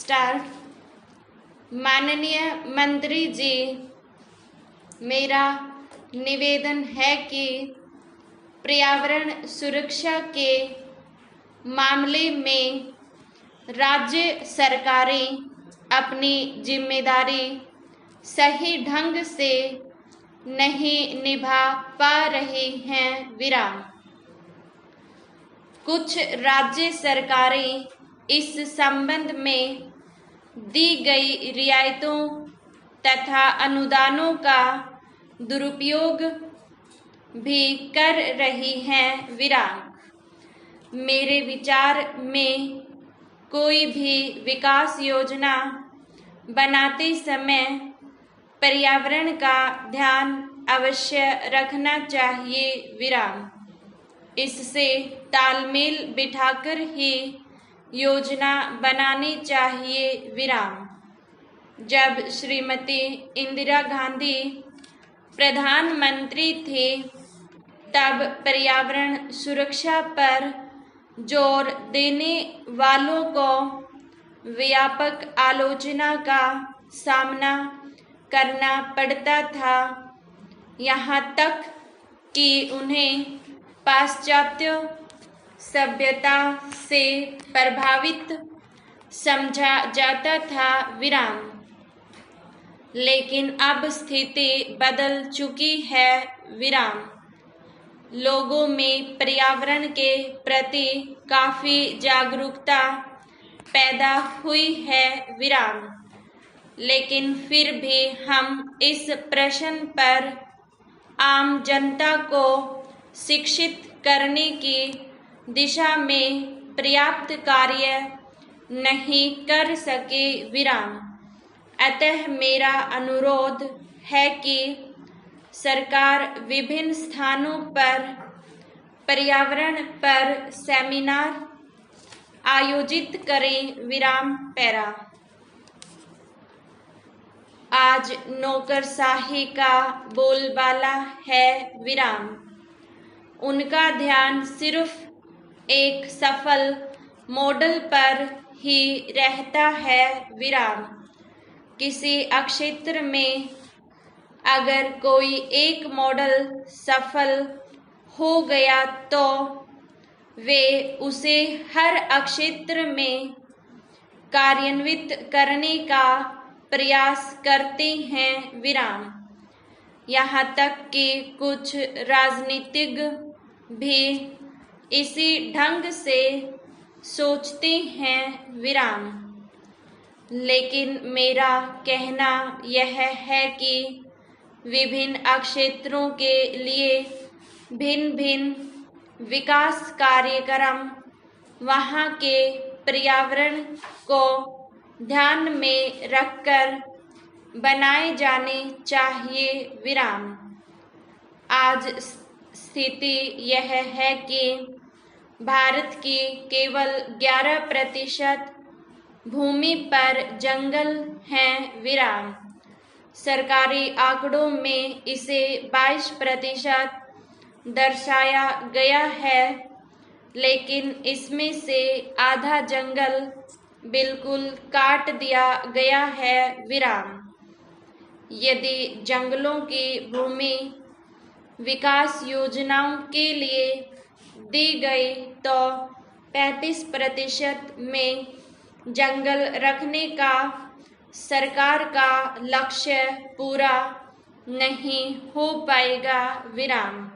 Start. माननीय मंत्री जी, मेरा निवेदन है कि पर्यावरण सुरक्षा के मामले में राज्य सरकारें अपनी जिम्मेदारी सही ढंग से नहीं निभा पा रही हैं। विराम। कुछ राज्य सरकारें इस संबंध में दी गई रियायतों तथा अनुदानों का दुरुपयोग भी कर रही हैं। विराम। मेरे विचार में कोई भी विकास योजना बनाते समय पर्यावरण का ध्यान अवश्य रखना चाहिए। विराम। इससे तालमेल बिठाकर ही योजना बनानी चाहिए। विराम। जब श्रीमती इंदिरा गांधी प्रधानमंत्री थी तब पर्यावरण सुरक्षा पर जोर देने वालों को व्यापक आलोचना का सामना करना पड़ता था, यहाँ तक कि उन्हें पाश्चात्य सभ्यता से प्रभावित समझा जाता था। विराम। लेकिन अब स्थिति बदल चुकी है। विराम। लोगों में पर्यावरण के प्रति काफी जागरूकता पैदा हुई है। विराम। लेकिन फिर भी हम इस प्रश्न पर आम जनता को शिक्षित करने की दिशा में पर्याप्त कार्य नहीं कर सके। विराम। अतः मेरा अनुरोध है कि सरकार विभिन्न स्थानों पर पर्यावरण पर सेमिनार आयोजित करें। विराम। पैरा। आज नौकरशाही का बोलबाला है। विराम। उनका ध्यान सिर्फ एक सफल मॉडल पर ही रहता है। विराम। किसी क्षेत्र में अगर कोई एक मॉडल सफल हो गया तो वे उसे हर क्षेत्र में कार्यान्वित करने का प्रयास करते हैं। विराम। यहाँ तक कि कुछ राजनीतिज्ञ भी इसी ढंग से सोचते हैं। विराम। लेकिन मेरा कहना यह है कि विभिन्न क्षेत्रों के लिए भिन्न भिन्न विकास कार्यक्रम वहाँ के पर्यावरण को ध्यान में रखकर बनाए जाने चाहिए। विराम। आज स्थिति यह है कि भारत की केवल 11% भूमि पर जंगल हैं। विराम। सरकारी आंकड़ों में इसे 22% दर्शाया गया है, लेकिन इसमें से आधा जंगल बिल्कुल काट दिया गया है। विराम। यदि जंगलों की भूमि विकास योजनाओं के लिए दी गई तो 35% में जंगल रखने का सरकार का लक्ष्य पूरा नहीं हो पाएगा। विराम।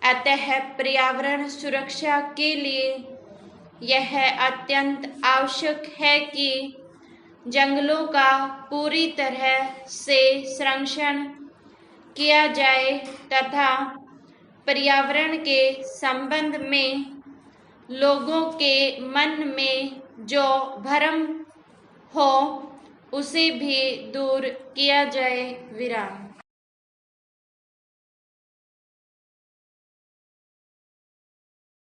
अतः पर्यावरण सुरक्षा के लिए यह अत्यंत आवश्यक है कि जंगलों का पूरी तरह से संरक्षण किया जाए तथा पर्यावरण के संबंध में लोगों के मन में जो भ्रम हो उसे भी दूर किया जाए। विराम।